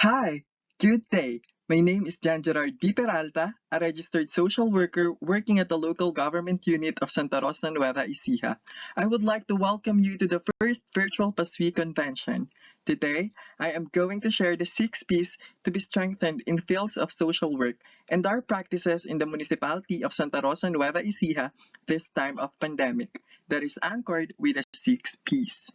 Hi, good day. My name is Jan Gerard D. Peralta, a registered social worker working at the local government unit of Santa Rosa Nueva Ecija. I would like to welcome you to the first virtual PASWI convention. Today, I am going to share the 6 P's to be strengthened in fields of social work and our practices in the municipality of Santa Rosa Nueva Ecija this time of pandemic that is anchored with the 6 P's.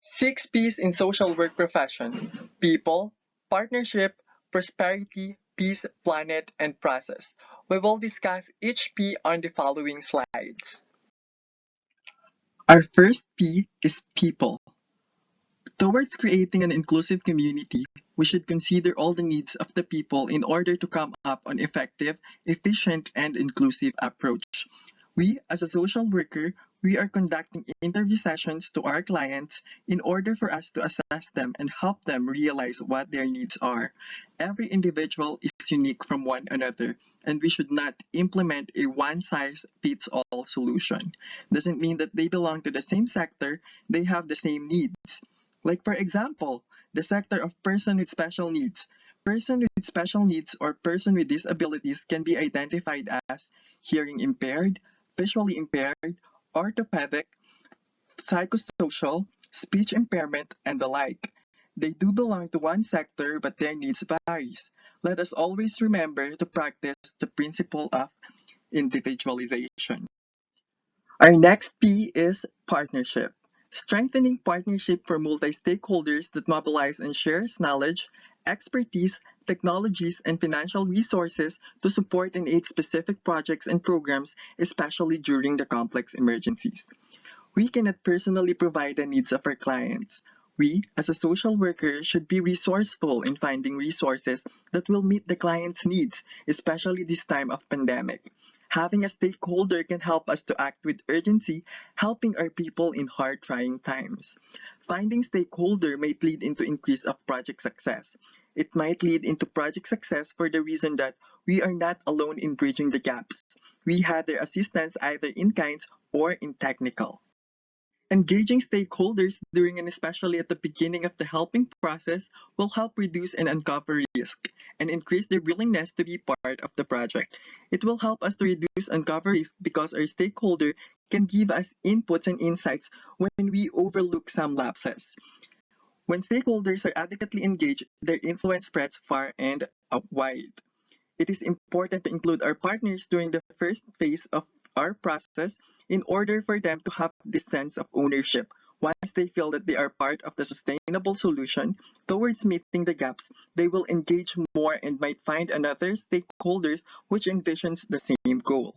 6 P's in social work profession: people, partnership, prosperity, peace, planet, and process. We will discuss each P on the following slides. Our first P is people. Towards creating an inclusive community, we should consider all the needs of the people in order to come up on effective, efficient, and inclusive approach. We, as a social worker, we are conducting interview sessions to our clients in order for us to assess them and help them realize what their needs are. Every individual is unique from one another, and we should not implement a one-size-fits-all solution. Doesn't mean that they belong to the same sector, they have the same needs. Like for example, the sector of person with special needs. Person with special needs or person with disabilities can be identified as hearing impaired, visually impaired, orthopedic, psychosocial, speech impairment, and the like. They do belong to one sector, but their needs varies. Let us always remember to practice the principle of individualization. Our next P is partnership. Strengthening partnership for multi-stakeholders that mobilize and shares knowledge, expertise, technologies, and financial resources to support and aid specific projects and programs, especially during the complex emergencies. We cannot personally provide the needs of our clients. We, as a social worker, should be resourceful in finding resources that will meet the client's needs, especially this time of pandemic. Having a stakeholder can help us to act with urgency, helping our people in hard trying times. Finding stakeholder might lead into increase of project success. It might lead into project success for the reason that we are not alone in bridging the gaps. We have their assistance either in kinds or in technical. Engaging stakeholders during and especially at the beginning of the helping process will help reduce and uncover risk and increase their willingness to be part of the project. It will help us to reduce and uncover risk because our stakeholder can give us inputs and insights when we overlook some lapses. When stakeholders are adequately engaged, their influence spreads far and wide. It is important to include our partners during the first phase of our process in order for them to have this sense of ownership. Once they feel that they are part of the sustainable solution towards meeting the gaps, they will engage more and might find another stakeholders which envisions the same goal.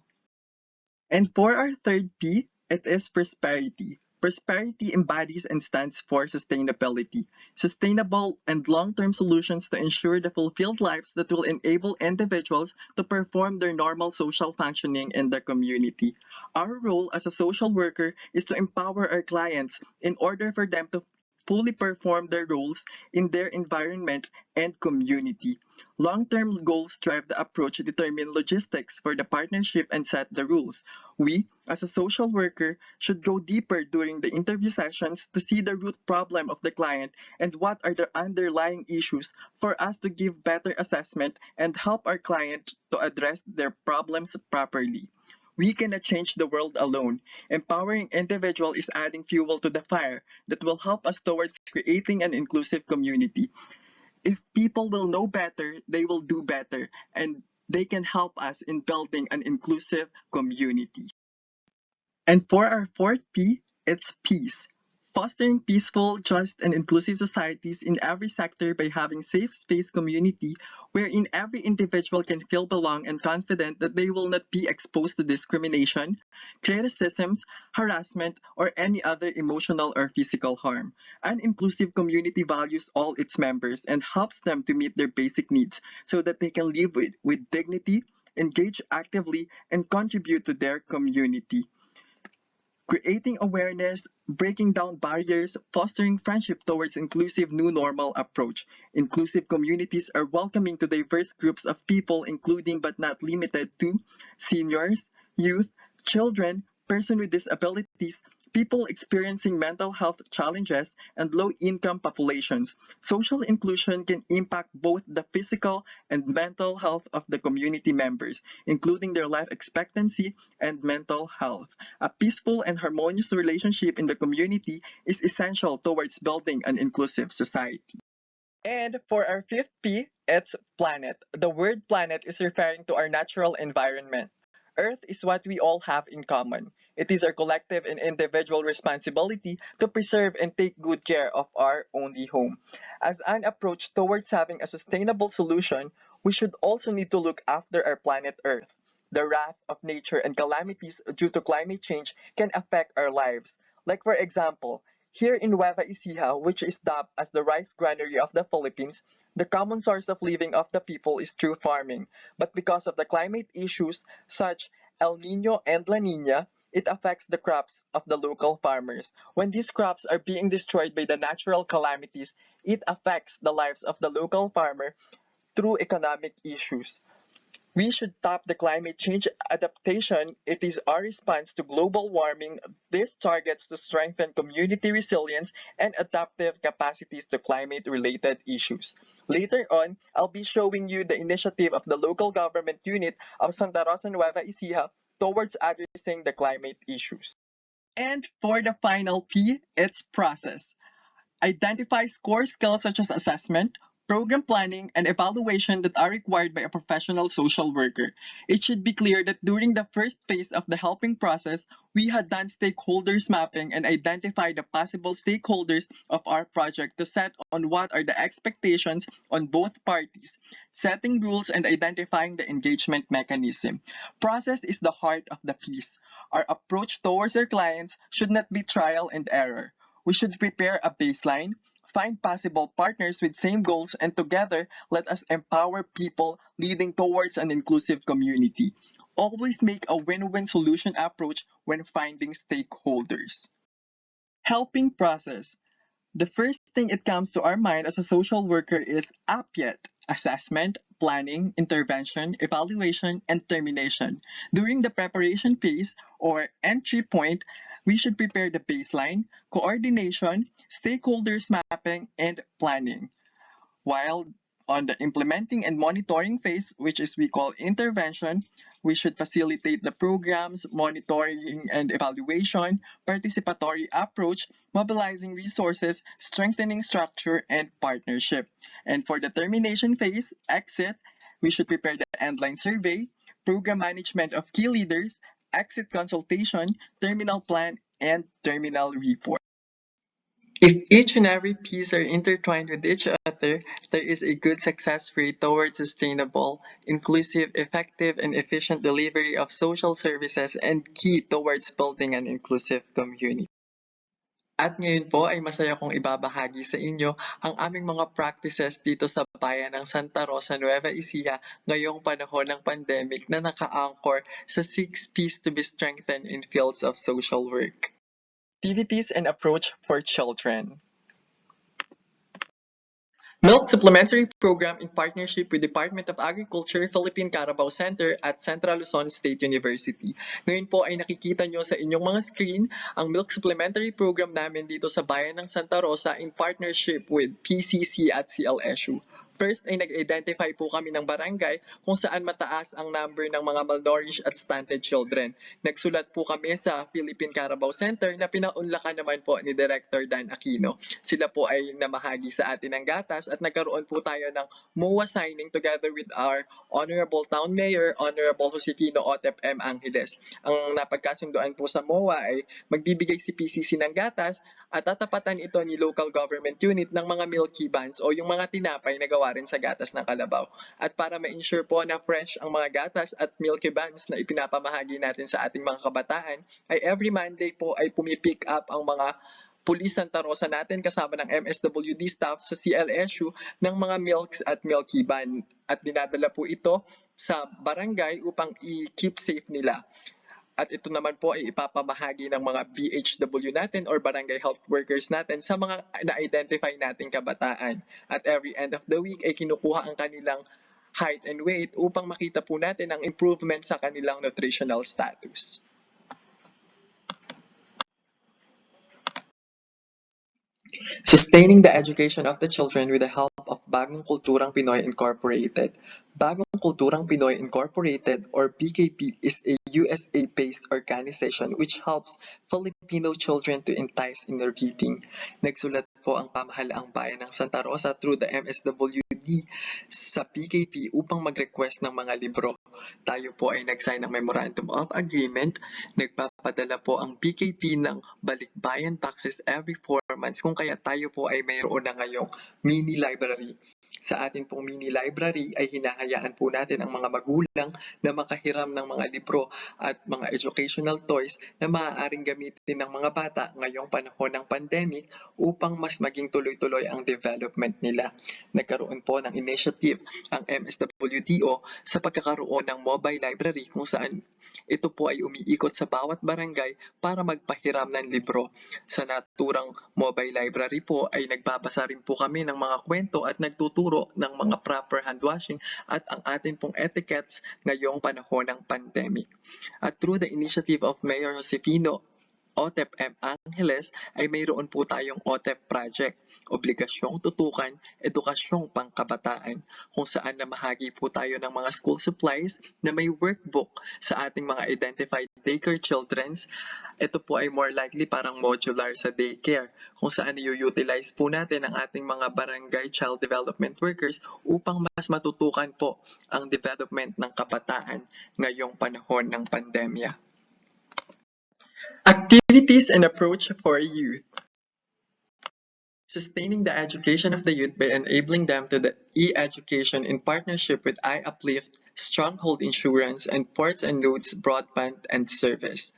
And for our third P, it is prosperity. Prosperity embodies and stands for sustainability, sustainable and long-term solutions to ensure the fulfilled lives that will enable individuals to perform their normal social functioning in the community. Our role as a social worker is to empower our clients in order for them to fully perform their roles in their environment and community. Long-term goals drive the approach to determine logistics for the partnership and set the rules. We, as a social worker, should go deeper during the interview sessions to see the root problem of the client and what are the underlying issues for us to give better assessment and help our client to address their problems properly. We cannot change the world alone. Empowering individual is adding fuel to the fire that will help us towards creating an inclusive community. If people will know better, they will do better, and they can help us in building an inclusive community. And for our fourth P, it's peace. Fostering peaceful, just, and inclusive societies in every sector by having safe space community wherein every individual can feel belong and confident that they will not be exposed to discrimination, criticisms, harassment, or any other emotional or physical harm. An inclusive community values all its members and helps them to meet their basic needs so that they can live with dignity, engage actively, and contribute to their community. Creating awareness, breaking down barriers, fostering friendship towards inclusive new normal approach. Inclusive communities are welcoming to diverse groups of people including but not limited to seniors, youth, children, persons with disabilities, people experiencing mental health challenges, and low-income populations. Social inclusion can impact both the physical and mental health of the community members, including their life expectancy and mental health. A peaceful and harmonious relationship in the community is essential towards building an inclusive society. And for our fifth P, it's planet. The word planet is referring to our natural environment. Earth is what we all have in common. It is our collective and individual responsibility to preserve and take good care of our only home. As an approach towards having a sustainable solution, we should also need to look after our planet Earth. The wrath of nature and calamities due to climate change can affect our lives. Like for example, here in Nueva Ecija, which is dubbed as the rice granary of the Philippines, the common source of living of the people is through farming. But because of the climate issues such El Nino and La Nina, it affects the crops of the local farmers. When these crops are being destroyed by the natural calamities, it affects the lives of the local farmer through economic issues. We should stop the climate change adaptation. It is our response to global warming. This targets to strengthen community resilience and adaptive capacities to climate-related issues. Later on, I'll be showing you the initiative of the local government unit of Santa Rosa Nueva Ecija towards addressing the climate issues. And for the final P, it's process. Identifies core skills such as assessment, program planning, and evaluation that are required by a professional social worker. It should be clear that during the first phase of the helping process, we had done stakeholders mapping and identified the possible stakeholders of our project to set on what are the expectations on both parties, setting rules and identifying the engagement mechanism. Process is the heart of the piece. Our approach towards our clients should not be trial and error. We should prepare a baseline, find possible partners with same goals, and together let us empower people leading towards an inclusive community. Always make a win-win solution approach when finding stakeholders. Helping process. The first thing it comes to our mind as a social worker is APIET, assessment, planning, intervention, evaluation, and termination. During the preparation phase or entry point, we should prepare the baseline, coordination, stakeholders mapping, and planning. While on the implementing and monitoring phase, which is we call intervention, we should facilitate the programs, monitoring and evaluation, participatory approach, mobilizing resources, strengthening structure, and partnership. And for the termination phase, exit, we should prepare the endline survey, program management of key leaders, exit consultation, terminal plan, and terminal report. If each and every piece are intertwined with each other, there is a good success rate towards sustainable, inclusive, effective, and efficient delivery of social services and key towards building an inclusive community. At ngayon po ay masaya kong ibabahagi sa inyo ang aming mga practices dito sa bayan ng Santa Rosa, Nueva Ecija ngayong panahon ng pandemic na naka-anchor sa 6 P's to be strengthened in fields of social work. Activities and approach for children. Milk Supplementary Program in partnership with Department of Agriculture, Philippine Carabao Center at Central Luzon State University. Ngayon po ay nakikita nyo sa inyong mga screen ang Milk Supplementary Program namin dito sa bayan ng Santa Rosa in partnership with PCC at CLSU. First ay nag-identify po kami ng barangay kung saan mataas ang number ng mga malnourished at stunted children. Nagsulat po kami sa Philippine Carabao Center na pinaunlakan naman po ni Director Dan Aquino. Sila po ay namahagi sa atin ng gatas at nagkaroon po tayo ng MOA signing together with our Honorable Town Mayor, Honorable Josefino Otep M. Angeles. Ang napagkasunduan po sa MOA ay magbibigay si PCC ng gatas at tatapatan ito ni local government unit ng mga milky buns o yung mga tinapay na gawa rin sa gatas ng kalabaw. At para ma-ensure po na fresh ang mga gatas at milky buns na ipinapamahagi natin sa ating mga kabataan, ay every Monday po ay pumipick up ang mga Pulis Santa Rosa natin kasama ng MSWD staff sa CLSU ng mga milks at milky bun. At dinadala po ito sa barangay upang i-keep safe nila. At ito naman po ay ipapamahagi ng mga BHW natin or barangay health workers natin sa mga na-identify nating kabataan. At every end of the week ay kinukuha ang kanilang height and weight upang makita po natin ang improvement sa kanilang nutritional status. Sustaining the education of the children with the help of Bagong Kulturang Pinoy Incorporated. Bagong Kulturang Pinoy Incorporated or BKP is a USA-based organization which helps Filipino children to entice in their reading. Nagsulat po ang pamahalaang bayan ng Santa Rosa through the MSWD sa BKP upang mag-request ng mga libro. Tayo po ay nag-sign ng Memorandum of Agreement. Nagpapadala po ang BKP ng balikbayan taxes every 4 months kung kaya tayo po ay mayroon na ngayong mini library. Sa atin pong mini library ay hinahayaan po natin ang mga magulang na makahiram ng mga libro at mga educational toys na maaaring gamitin ng mga bata ngayong panahon ng pandemic upang mas maging tuloy-tuloy ang development nila. Nagkaroon po ng initiative ang MSWDO sa pagkakaroon ng mobile library kung saan ito po ay umiikot sa bawat barangay para magpahiram ng libro. Sa naturang mobile library po ay nagbabasa rin po kami ng mga kwento at nagtuturo ng mga proper hand washing at ang atin pong etiquettes ngayong panahon ng pandemic. At through the initiative of Mayor Josefino OTEP M. Angeles ay mayroon po tayong OTEP project, Obligasyong Tutukan, Edukasyong Pangkabataan, kung saan namahagi po tayo ng mga school supplies na may workbook sa ating mga identified daycare childrens. Ito po ay more likely parang modular sa daycare, kung saan i-utilize po natin ang ating mga barangay child development workers upang mas matutukan po ang development ng kabataan ngayong panahon ng pandemya. Activities and approach for youth. Sustaining the education of the youth by enabling them to the e-education in partnership with iUplift, Stronghold Insurance, and Ports and Nodes Broadband and Service.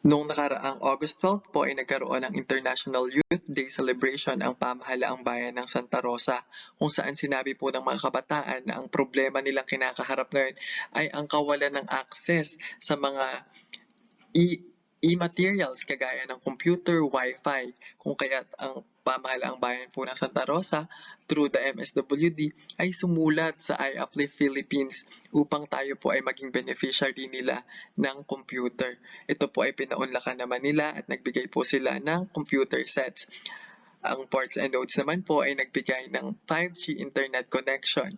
Noong nakaraang August 12 po ay nagkaroon ng International Youth Day celebration ang pamahalaang bayan ng Santa Rosa, kung saan sinabi po ng mga kabataan na ang problema nilang kinakaharap ngayon ay ang kawalan ng access sa mga e-materials kagaya ng computer, wifi, kung kaya ang pamahalaang bayan po ng Santa Rosa through the MSWD ay sumulat sa iUplift Philippines upang tayo po ay maging beneficiary nila ng computer. Ito po ay pinaunlakan naman nila at nagbigay po sila ng computer sets. Ang Ports and Nodes naman po ay nagbigay ng 5G internet connection.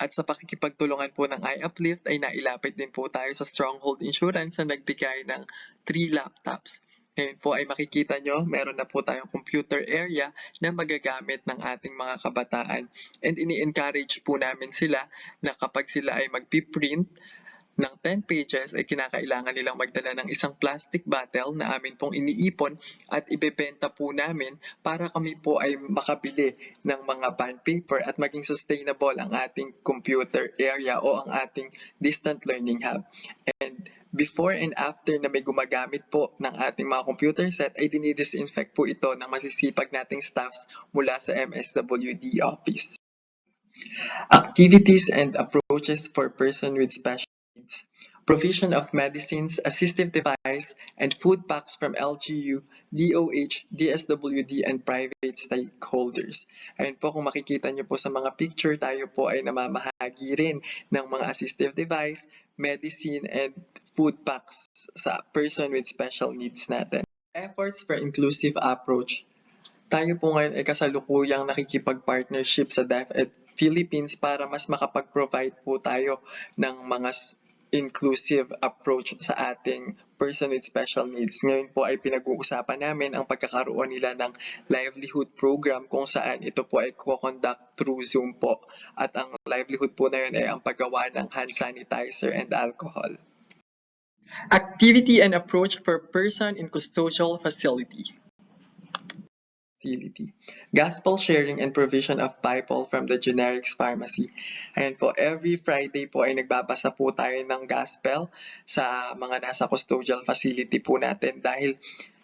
At sa pakikipagtulungan po ng iUplift ay nailapit din po tayo sa Stronghold Insurance na nagbigay ng 3 laptops. Ngayon po ay makikita nyo, meron na po tayong computer area na magagamit ng ating mga kabataan. And ini-encourage po namin sila na kapag sila ay magpiprint ng 10 pages ay kinakailangan nilang magdala ng isang plastic bottle na amin pong iniipon at ibebenta po namin para kami po ay makabili ng mga bond paper at maging sustainable ang ating computer area o ang ating distant learning hub. And before and after na may gumagamit po ng ating mga computer set ay dinidisinfect po ito ng masisipag nating staffs mula sa MSWD office. Activities and approaches for person with special needs. Provision of medicines, assistive device, and food packs from LGU, DOH, DSWD, and private stakeholders. Ayun po, kung makikita nyo po sa mga picture, tayo po ay namamahagi rin ng mga assistive device, medicine, and food packs sa person with special needs natin. Efforts for inclusive approach. Tayo po ngayon ay kasalukuyang nakikipag-partnership sa DepEd Philippines para mas makapag-provide po tayo ng mga inclusive approach sa ating person with special needs. Ngayon po ay pinag-uusapan namin ang pagkakaroon nila ng livelihood program kung saan ito po ay co-conduct through Zoom po. At ang livelihood po na yun ay ang paggawa ng hand sanitizer and alcohol. Activity and approach for person in custodial facility. Gospel sharing and provision of Bible from the generics pharmacy. Ayan po, every Friday po ay nagbabasa po tayo ng gospel sa mga nasa custodial facility po natin dahil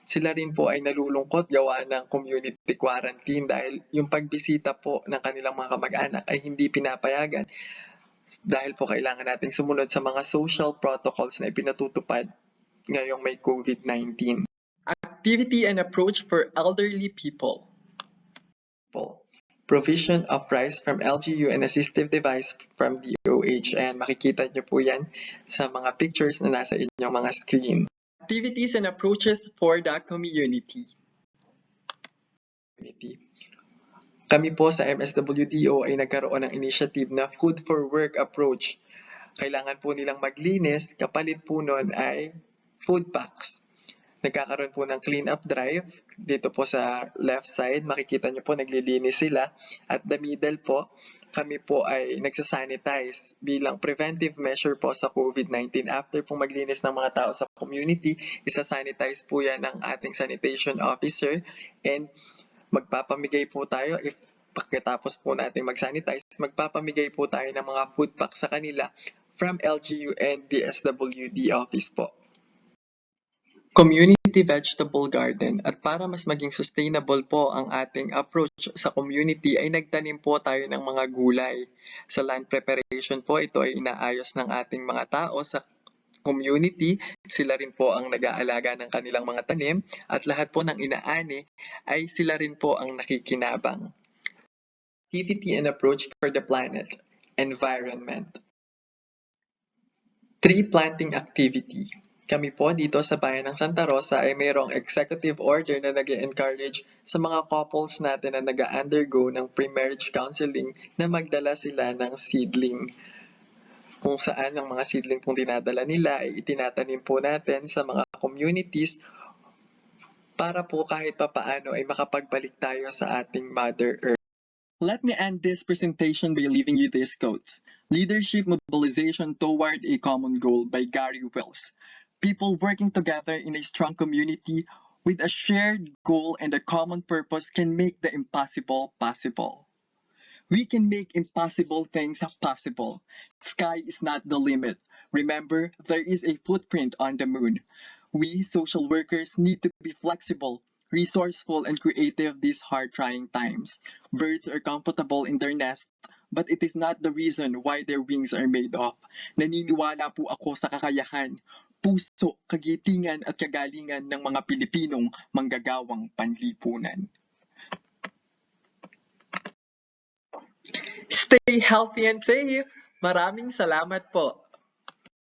sila rin po ay nalulungkot gawa ng community quarantine dahil yung pagbisita po ng kanilang mga kamag-anak ay hindi pinapayagan dahil po kailangan nating sumunod sa mga social protocols na ipinatutupad ngayong may COVID-19. Activity and approach for elderly people. Provision of rice from LGU and assistive device from DOH. And makikita nyo po yan sa mga pictures na nasa inyong mga screen. Activities and approaches for the community. community. Kami po sa MSWDO ay nagkaroon ng initiative na Food for Work approach. Kailangan po nilang maglinis, kapalit po nun ay food packs. Nagkakaroon po ng clean-up drive. Dito po sa left side, makikita nyo po naglilinis sila. At the middle po, kami po ay nagsasanitize bilang preventive measure po sa COVID-19. After po maglinis ng mga tao sa community, isasanitize po yan ng ating sanitation officer and magpapamigay po tayo if pagkatapos po natin mag-sanitize, magpapamigay po tayo ng mga food pack sa kanila from LGU and DSWD office po. Community vegetable garden at para mas maging sustainable po ang ating approach sa community ay nagtanim po tayo ng mga gulay. Sa land preparation po, ito ay inaayos ng ating mga tao sa community. Sila rin po ang nag-aalaga ng kanilang mga tanim at lahat po ng inaani ay sila rin po ang nakikinabang. Activity and approach for the planet, environment. Tree planting activity. Kami po dito sa bayan ng Santa Rosa ay mayroong executive order na nag-encourage sa mga couples natin na nag-undergo ng pre-marriage counseling na magdala sila ng seedling. Kung saan ang mga seedling pong dinadala nila ay itinatanim po natin sa mga communities para po kahit papaano ay makapagbalik tayo sa ating Mother Earth. Let me end this presentation by leaving you this quote. Leadership Mobilization Toward a Common Goal by Gary Wells. People working together in a strong community with a shared goal and a common purpose can make the impossible possible. We can make impossible things possible. Sky is not the limit. Remember, there is a footprint on the moon. We social workers need to be flexible, resourceful, and creative these hard-trying times. Birds are comfortable in their nest, but it is not the reason why their wings are made of. Naniniwala po ako sa kakayahan, puso, kagitingan at kagalingan ng mga Pilipinong manggagawang panlipunan. Stay healthy and safe! Maraming salamat po!